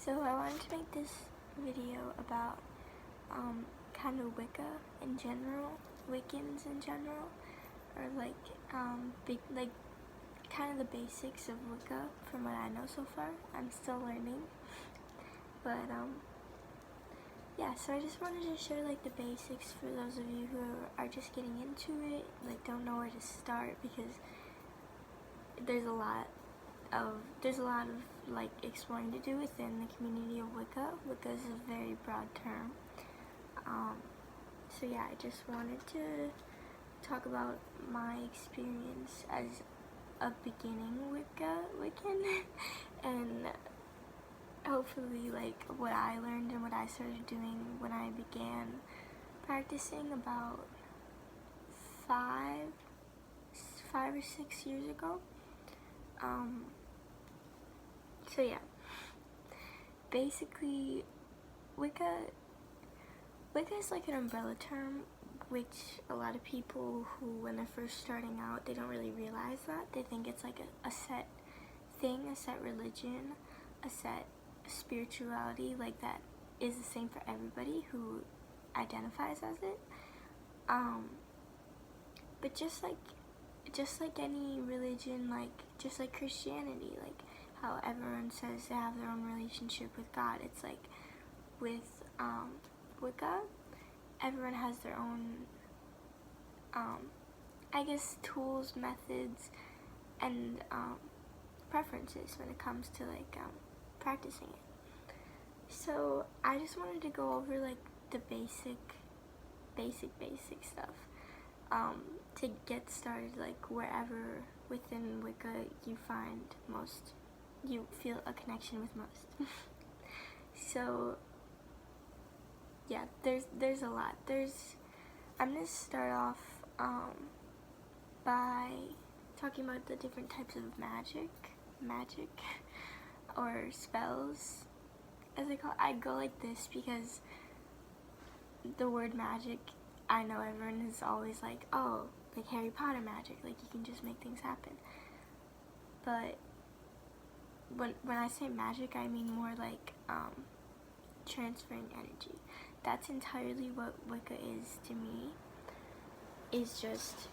So I wanted to make this video about kind of Wicca in general, Wiccans in general, or like kind of the basics of Wicca from what I know so far. I'm still learning, but yeah. So I just wanted to share like the basics for those of you who are just getting into it, like don't know where to start, because there's a lot of like exploring to do within the community of Wicca. Wicca is a very broad term. So yeah, I just wanted to talk about my experience as a beginning Wiccan and hopefully like what I learned and what I started doing when I began practicing about five or 6 years ago. So yeah, basically Wicca is like an umbrella term, which a lot of people who, when they're first starting out, they don't really realize that. They think it's like a set thing, a set religion, a set spirituality, like that is the same for everybody who identifies as it. But just like any religion, like just like Christianity, like how everyone says they have their own relationship with God, it's like with Wicca, everyone has their own I guess tools, methods, and preferences when it comes to like practicing it. So I just wanted to go over like the basic stuff to get started, like wherever within Wicca you feel a connection with most. So yeah, there's a lot. I'm gonna start off by talking about the different types of magic or spells, as I go like this because the word magic, I know everyone is always like, oh, like Harry Potter magic, like you can just make things happen. But when I say magic, I mean more like transferring energy. That's entirely what Wicca is to me, is just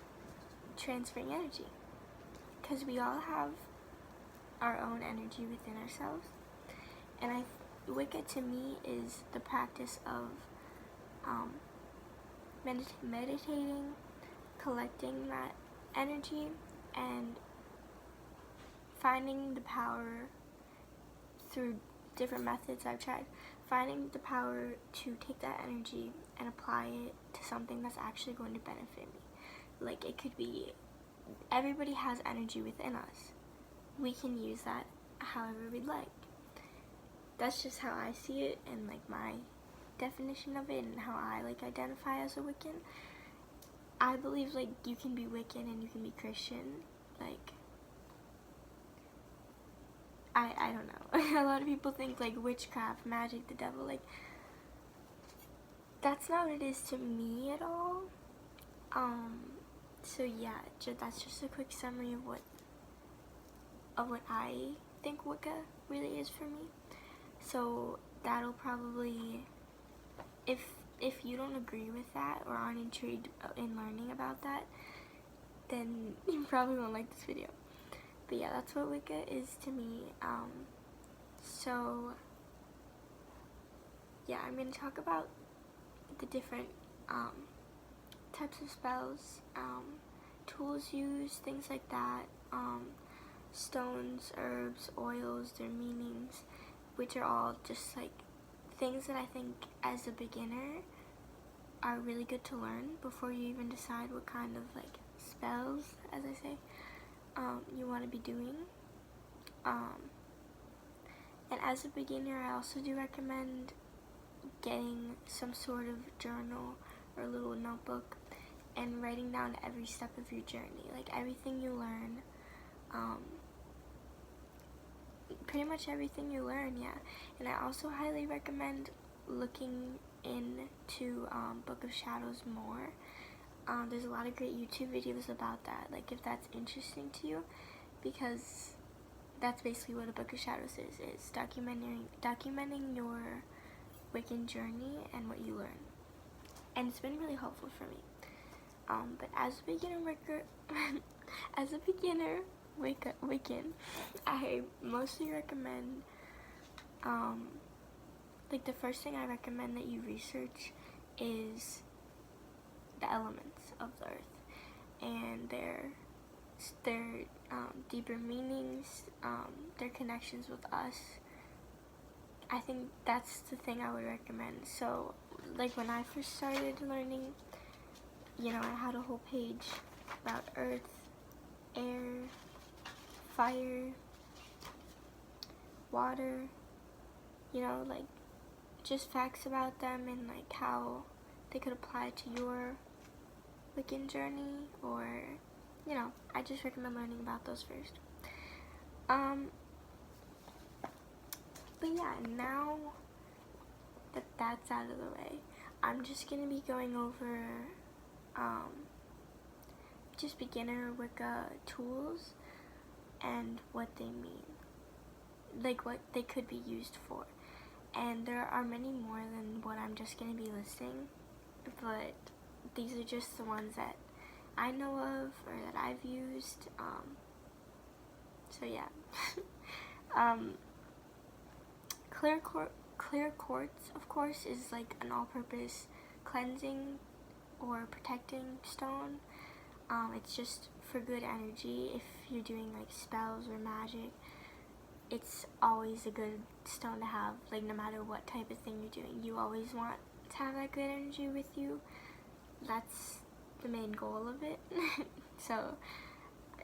transferring energy. Because we all have our own energy within ourselves. And Wicca to me is the practice of meditating, collecting that energy, and finding the power through different methods I've tried, finding the power to take that energy and apply it to something that's actually going to benefit me. Like it could be, everybody has energy within us. We can use that however we'd like. That's just how I see it, and like my definition of it, and how I like identify as a Wiccan. I believe like you can be Wiccan and you can be Christian. Like I don't know. A lot of people think like witchcraft, magic, the devil, like that's not what it is to me at all. So yeah, that's just a quick summary of what I think Wicca really is for me. So that'll probably, if you don't agree with that or aren't intrigued in learning about that, then you probably won't like this video. But yeah, that's what Wicca is to me. So yeah, I'm going to talk about the different types of spells, tools used, things like that, stones, herbs, oils, their meanings, which are all just like things that I think as a beginner are really good to learn before you even decide what kind of like spells, as I say, you want to be doing. And as a beginner, I also do recommend getting some sort of journal or a little notebook and writing down every step of your journey, like everything you learn, pretty much everything you learn, yeah. And I also highly recommend looking into Book of Shadows more. There's a lot of great YouTube videos about that, like if that's interesting to you, because that's basically what a Book of Shadows is documenting your Wiccan journey and what you learn. And it's been really helpful for me. But as a beginner Wiccan, I mostly recommend, like, the first thing I recommend that you research is the elements of the earth and their deeper meanings, their connections with us. I think that's the thing I would recommend. So, like, when I first started learning, you know, I had a whole page about earth, air, fire, water, you know, like, just facts about them and, like, how they could apply to your Wiccan journey, or, you know, I just recommend learning about those first. But yeah, now that that's out of the way, I'm just going to be going over just beginner Wicca tools and what they mean, like what they could be used for. And there are many more than what I'm just going to be listing, but these are just the ones that I know of or that I've used. So yeah. Clear quartz, of course, is like an all-purpose cleansing or protecting stone. It's just for good energy. If you're doing like spells or magic, it's always a good stone to have. Like, no matter what type of thing you're doing, you always want to have that good energy with you. That's the main goal of it. So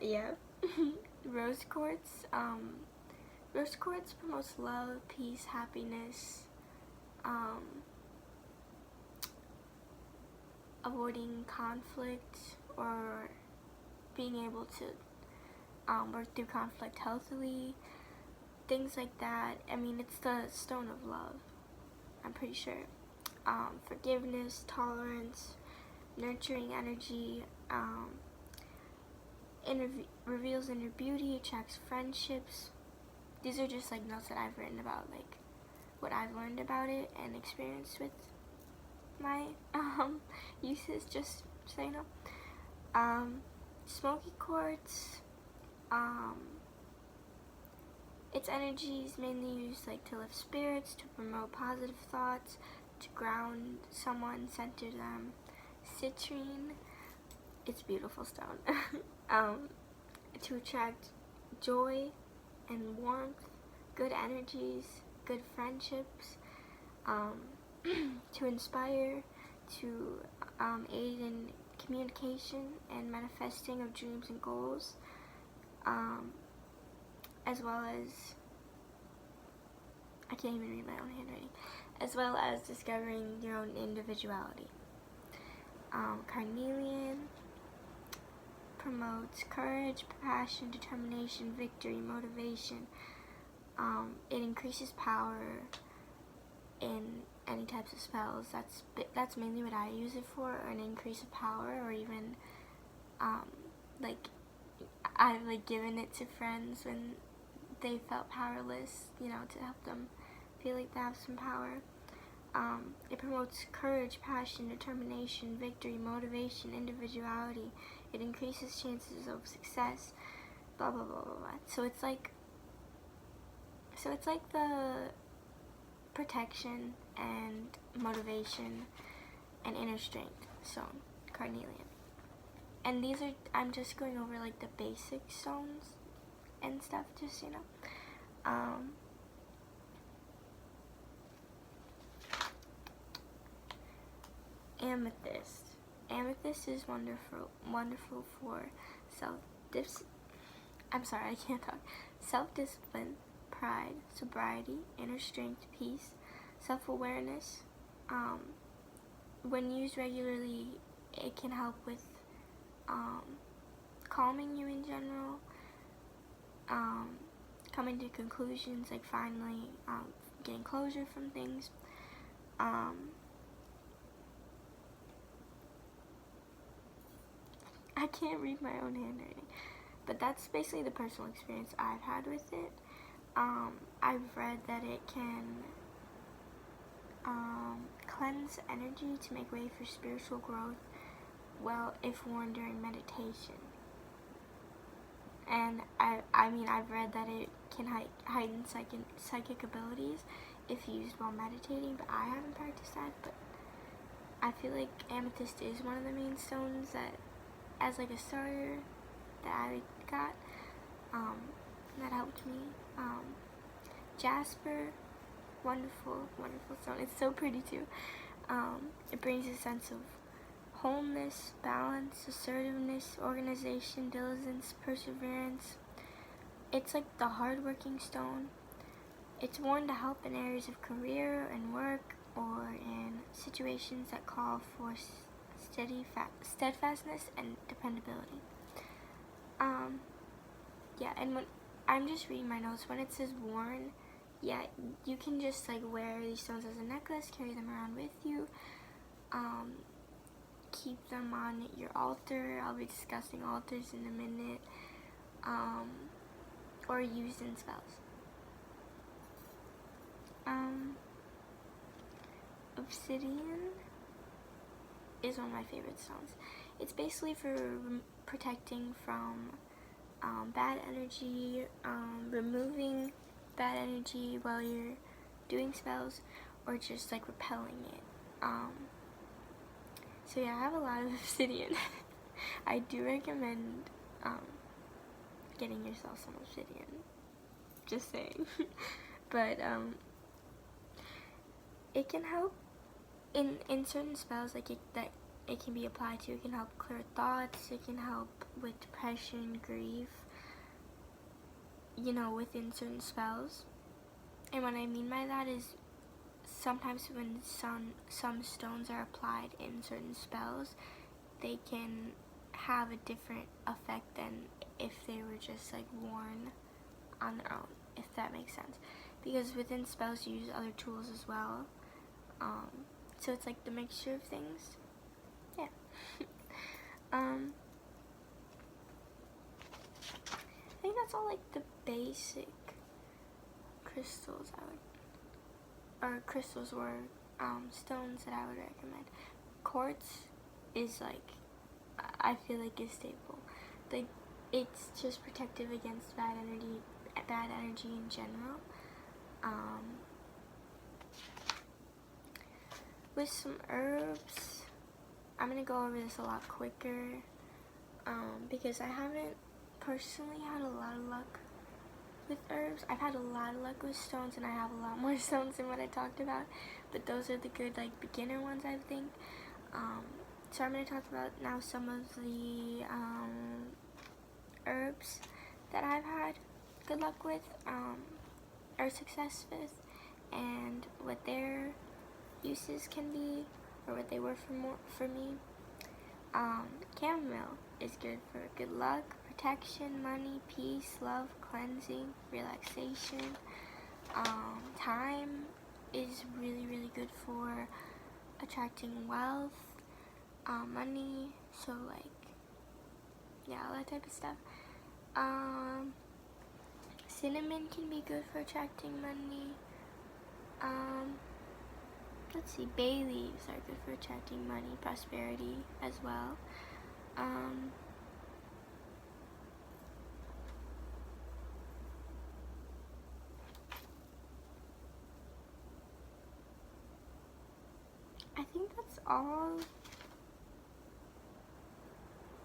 yeah. Rose quartz. Rose quartz promotes love, peace, happiness, avoiding conflict, or being able to work through conflict healthily, things like that. I mean, it's the stone of love, I'm pretty sure. Forgiveness, tolerance, nurturing energy, reveals inner beauty, attracts friendships. These are just like notes that I've written about, like, what I've learned about it and experienced with my uses, just so you know. Smoky quartz, its energy is mainly used like to lift spirits, to promote positive thoughts, to ground someone, center them. Citrine, it's a beautiful stone. To attract joy and warmth, good energies, good friendships, to inspire, to aid in communication and manifesting of dreams and goals, as well as, I can't even read my own handwriting, as well as discovering your own individuality. Carnelian promotes courage, passion, determination, victory, motivation. It increases power in any types of spells. That's mainly what I use it for, an increase of power, or even like, I've like given it to friends when they felt powerless, you know, to help them feel like they have some power. It promotes courage, passion, determination, victory, motivation, individuality. It increases chances of success, blah blah blah blah blah. So it's like the protection and motivation and inner strength stone, carnelian. And these are, I'm just going over like the basic stones and stuff, just, you know. Amethyst. Amethyst is wonderful for self-discipline, pride, sobriety, inner strength, peace, self-awareness. When used regularly, it can help with calming you in general, coming to conclusions, like finally getting closure from things. I can't read my own handwriting. but that's basically the personal experience I've had with it. I've read that it can cleanse energy to make way for spiritual growth, well, if worn during meditation. And I mean, I've read that it can heighten psychic abilities if used while meditating, but I haven't practiced that. But I feel like amethyst is one of the main stones that, as like a starter, that I got, that helped me. Jasper, wonderful stone. It's so pretty too. It brings a sense of wholeness, balance, assertiveness, organization, diligence, perseverance. It's like the hardworking stone. It's worn to help in areas of career and work, or in situations that call for steadfastness and dependability. Yeah, and when I'm just reading my notes, when it says worn, yeah, you can just like wear these stones as a necklace, carry them around with you, keep them on your altar. I'll be discussing altars in a minute, or used in spells. Obsidian is one of my favorite stones. It's basically for protecting from bad energy, removing bad energy while you're doing spells, or just like repelling it. So yeah, I have a lot of obsidian. I do recommend getting yourself some obsidian. Just saying. But it can help in certain spells, like it can be applied to. It can help clear thoughts. It can help with depression, grief, within certain spells. And what I mean by that is sometimes when some stones are applied in certain spells, they can have a different effect than if they were just like worn on their own, if that makes sense. Because within spells you use other tools as well. So it's like the mixture of things. Yeah. I think that's all like the basic crystals crystals or stones that I would recommend. Quartz is like, I feel like is stable. Like, it's just protective against bad energy in general. With some herbs, I'm gonna go over this a lot quicker, because I haven't personally had a lot of luck with herbs. I've had a lot of luck with stones, and I have a lot more stones than what I talked about, but those are the good, like, beginner ones, I think. So I'm going to talk about now some of the herbs that I've had good luck with, or success with, and what their uses can be, or what they were for me. Chamomile is good for good luck, protection, money, peace, love, cleansing, relaxation. Thyme is really, really good for attracting wealth, money, so like, yeah, all that type of stuff. Cinnamon can be good for attracting money. Let's see, bay leaves are good for attracting money, prosperity as well. I think that's all.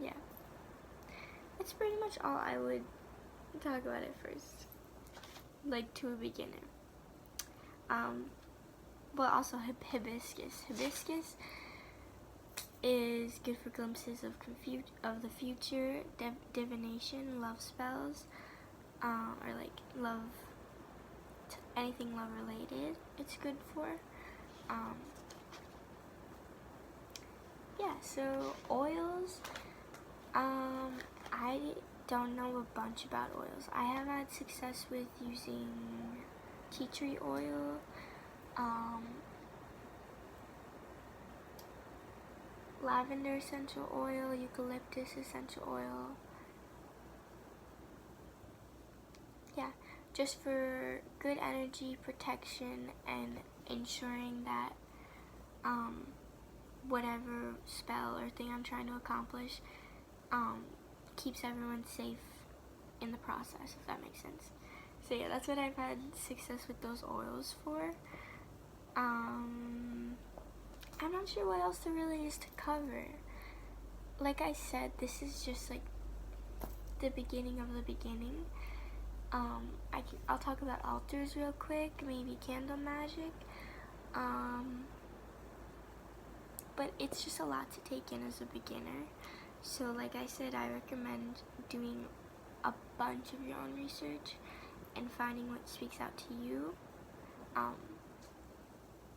Yeah. That's pretty much all I would talk about at first. Like, to a beginner. But also hibiscus. Hibiscus is good for glimpses of the future, divination, love spells, or like love, anything love related. It's good for. Yeah. So oils. I don't know a bunch about oils. I have had success with using tea tree oil. Lavender essential oil, eucalyptus essential oil, just for good energy, protection, and ensuring that whatever spell or thing I'm trying to accomplish keeps everyone safe in the process, if that makes sense. So yeah, that's what I've had success with those oils for. I'm not sure what else there really is to cover. Like I said, this is just like the beginning of the beginning. I'll talk about altars real quick, maybe candle magic. But it's just a lot to take in as a beginner. So like I said, I recommend doing a bunch of your own research and finding what speaks out to you.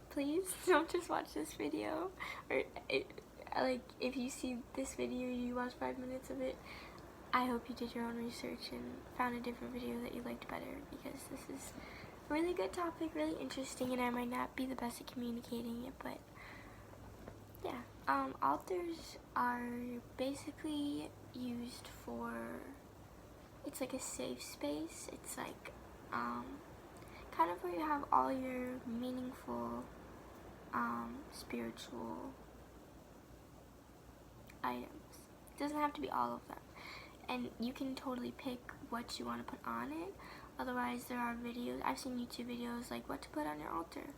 Please don't just watch this video, or like if you see this video, you watch 5 minutes of it. I hope you did your own research and found a different video that you liked better, because this is a really good topic, really interesting, and I might not be the best at communicating it, but yeah. Altars are basically used for, it's like a safe space. It's like kind of where you have all your meaningful spiritual items. It doesn't have to be all of them, and you can totally pick what you want to put on it. Otherwise, there are videos, I've seen YouTube videos like what to put on your altar.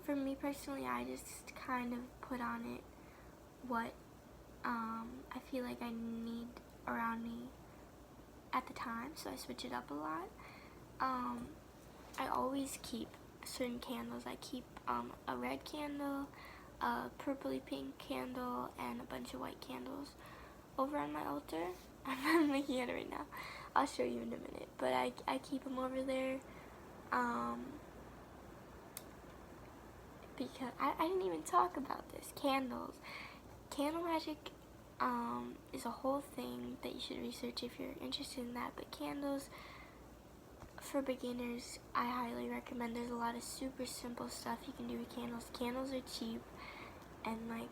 For me personally, I just kind of put on it what I feel like I need around me at the time, so I switch it up a lot. I always keep certain candles. I keep a red candle, a purpley pink candle, and a bunch of white candles over on my altar. I'm looking at it right now. I'll show you in a minute, but I keep them over there because I didn't even talk about this. Candles. Candle magic is a whole thing that you should research if you're interested in that, but candles, for beginners, I highly recommend. There's a lot of super simple stuff you can do with candles. Candles are cheap, and like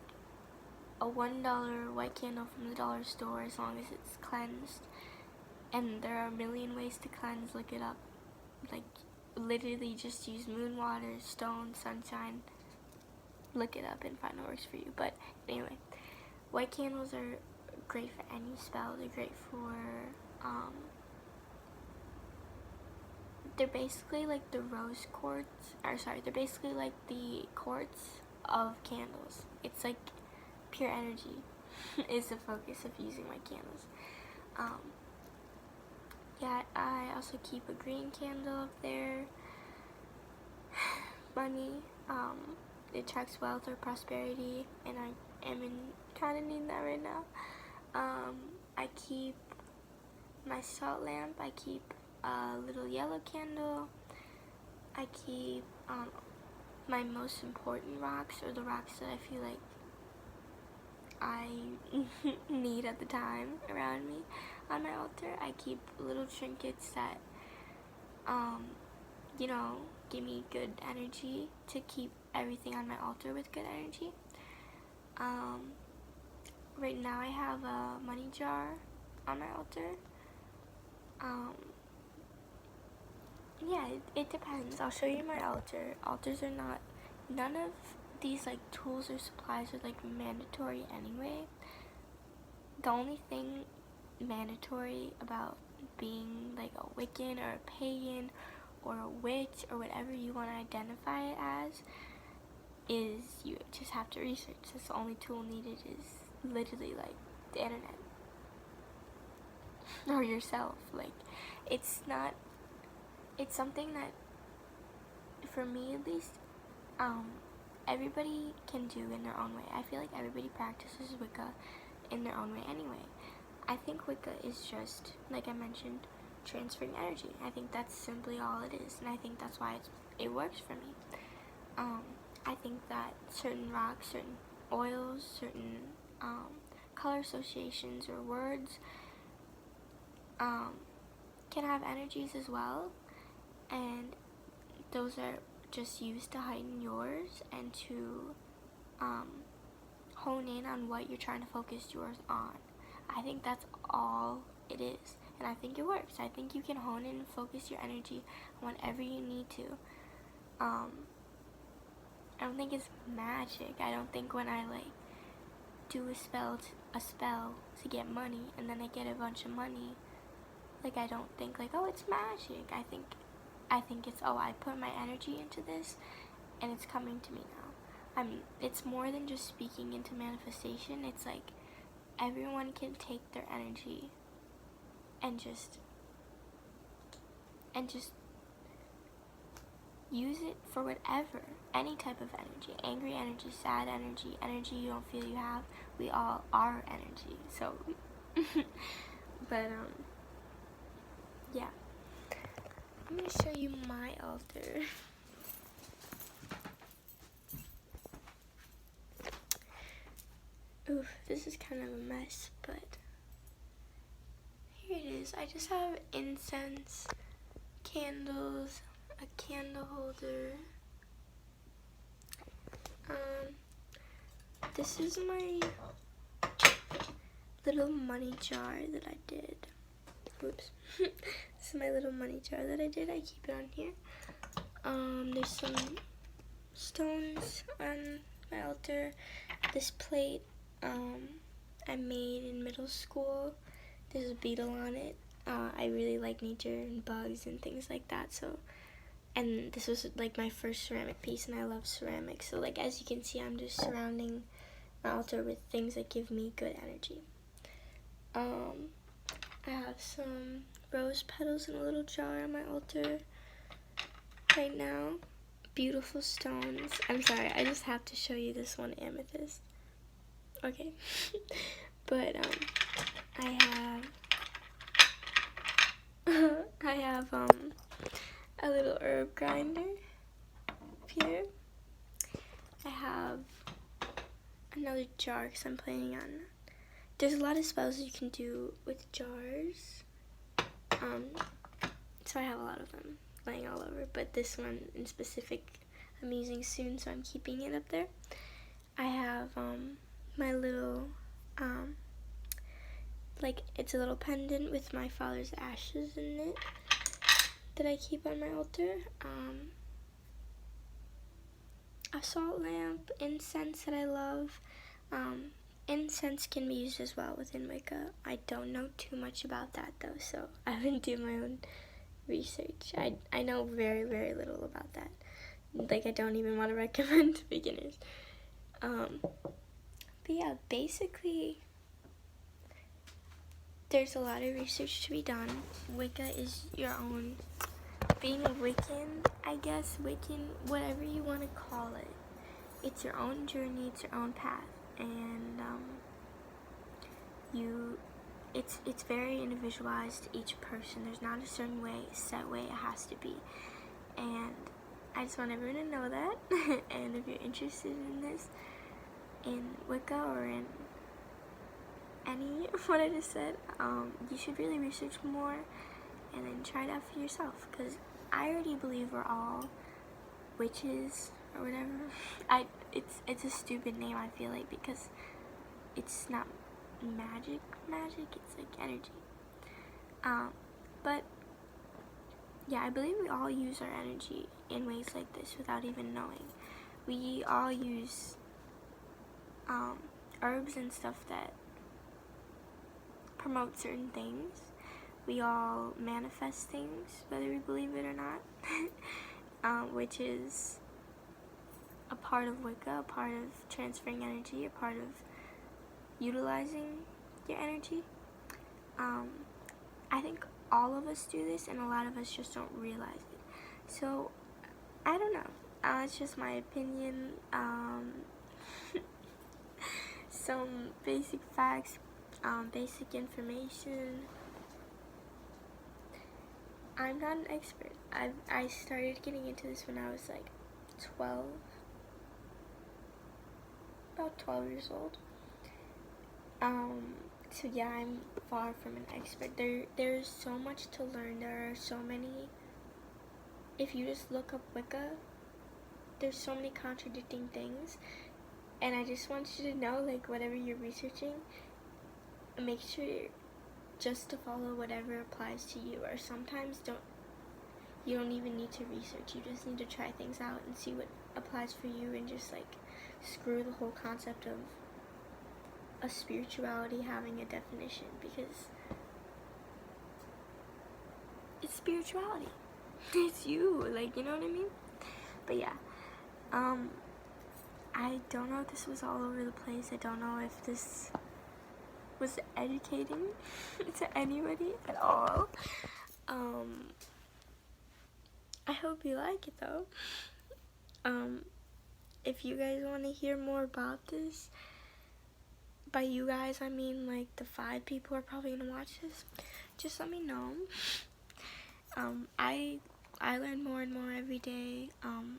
a $1 white candle from the dollar store, as long as it's cleansed. And there are a million ways to cleanse. Look it up. Like literally just use moon water, stone, sunshine. Look it up and find what works for you. But anyway, white candles are great for any spell. They're great for they're basically like the rose quartz, or sorry, they're basically like the quartz of candles. It's like pure energy is the focus of using my candles. Yeah, I also keep a green candle up there. Money, it attracts wealth or prosperity, and I am in kind of need that right now. I keep my salt lamp. I keep a little yellow candle. I keep my most important rocks, or the rocks that I feel like I need at the time around me on my altar. I keep little trinkets that you know, give me good energy, to keep everything on my altar with good energy. Right now I have a money jar on my altar. Yeah, it depends. I'll show you my altar. Altars are not, none of these like tools or supplies are like mandatory anyway. The only thing mandatory about being like a Wiccan or a pagan or a witch or whatever you want to identify it as is you just have to research. That's the only tool needed, is literally like the internet or yourself. Like it's not, it's something that for me at least everybody can do in their own way. I feel like everybody practices Wicca in their own way anyway. I think Wicca is just, like I mentioned, transferring energy. I think that's simply all it is, and I think that's why it works for me. I think that certain rocks, certain oils, certain color associations or words can have energies as well, and those are just used to heighten yours and to hone in on what you're trying to focus yours on. I think that's all it is. and I think it works. I think you can hone in and focus your energy on whatever you need to. I don't think it's magic. I don't think when I like do a spell to get money and then I get a bunch of money, like I don't think like, oh, it's magic. I think it's, oh, I put my energy into this and it's coming to me now. It's more than just speaking into manifestation. It's like everyone can take their energy and just use it for whatever, any type of energy, angry energy, sad energy, energy you don't feel you have. We all are energy. So but yeah, I'm gonna show you my altar. Oof, this is kind of a mess, but here it is. I just have incense, candles, a candle holder. This is my little money jar that I did. Oops. This is my little money jar that I did. I keep it on here. There's some stones on my altar. This plate I made in middle school. There's a beetle on it. I really like nature and bugs and things like that, so, and this was like my first ceramic piece, and I love ceramics, so like as you can see, I'm just surrounding my altar with things that give me good energy. I have some rose petals in a little jar on my altar right now. Beautiful stones. I'm sorry, I just have to show you this one amethyst. Okay. But I have a little herb grinder up here. I have another jar because I'm planning on, there's a lot of spells you can do with jars, so I have a lot of them laying all over, but this one in specific I'm using soon, so I'm keeping it up there. I have my little like, it's a little pendant with my father's ashes in it that I keep on my altar. A salt lamp, incense that I love. Incense can be used as well within Wicca. I don't know too much about that though, so I haven't done my own research. I know very, very little about that. Like, I don't even want to recommend to beginners. But yeah, basically, there's a lot of research to be done. Wicca is your own, being a Wiccan, I guess, Wiccan, whatever you want to call it. It's your own journey, it's your own path, and it's very individualized to each person. There's not a certain way, set way it has to be, and I just want everyone to know that. And if you're interested in this, in Wicca or in any of what I just said, you should really research more and then try it out for yourself, because I already believe we're all witches or whatever. It's a stupid name, I feel like, because it's not magic, it's like energy. But yeah, I believe we all use our energy in ways like this without even knowing. We all use herbs and stuff that promote certain things. We all manifest things, whether we believe it or not, which is a part of Wicca, a part of transferring energy, a part of utilizing your energy. I think all of us do this, and a lot of us just don't realize it. So, I don't know. It's just my opinion. Some basic facts, basic information. I'm not an expert. I started getting into this when I was like 12, about 12 years old. So yeah, I'm far from an expert. There's so much to learn. There are so many, if you just look up Wicca, there's so many contradicting things, and I just want you to know, like, whatever you're researching, make sure just to follow whatever applies to you, or sometimes you don't even need to research. You just need to try things out and see what applies for you, and just like screw the whole concept of a spirituality having a definition, because it's spirituality. It's you, like, you know what I mean? But yeah, I don't know if this was all over the place. I don't know if this was educating to anybody at all. I hope you like it though. If you guys want to hear more about this, by you guys I mean like the 5 people who are probably gonna watch this, just let me know. I learn more and more every day.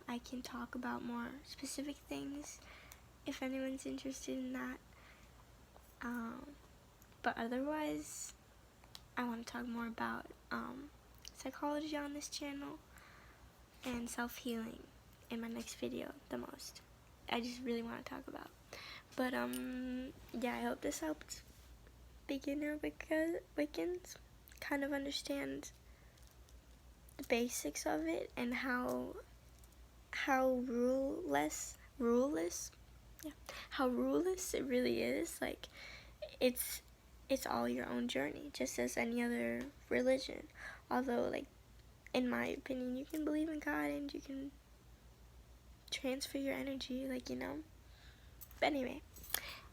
I can talk about more specific things if anyone's interested in that. But otherwise, I want to talk more about psychology on this channel and self-healing in my next video the most. I just really want to talk about. But yeah, I hope this helped beginner Wiccans kind of understand the basics of it, and how ruleless it really is. Like, it's all your own journey, just as any other religion. Although, like, in my opinion, you can believe in God and you can transfer your energy, like, you know. But anyway,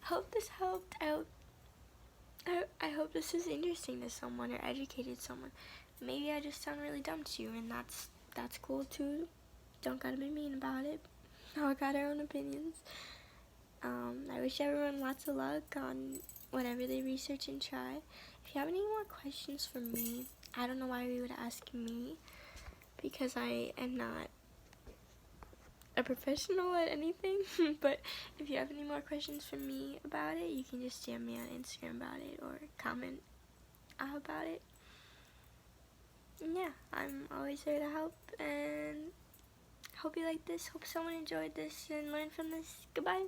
I hope this helped out. I hope this is interesting to someone or educated someone. Maybe I just sound really dumb to you, and that's cool too. Don't gotta be mean about it. All got our own opinions. I wish everyone lots of luck on whatever they research and try. If you have any more questions for me, I don't know why you would ask me, because I am not a professional at anything. But if you have any more questions for me about it, you can just DM me on Instagram about it or comment about it. And yeah, I'm always there to help, and hope you like this. Hope someone enjoyed this and learned from this. Goodbye.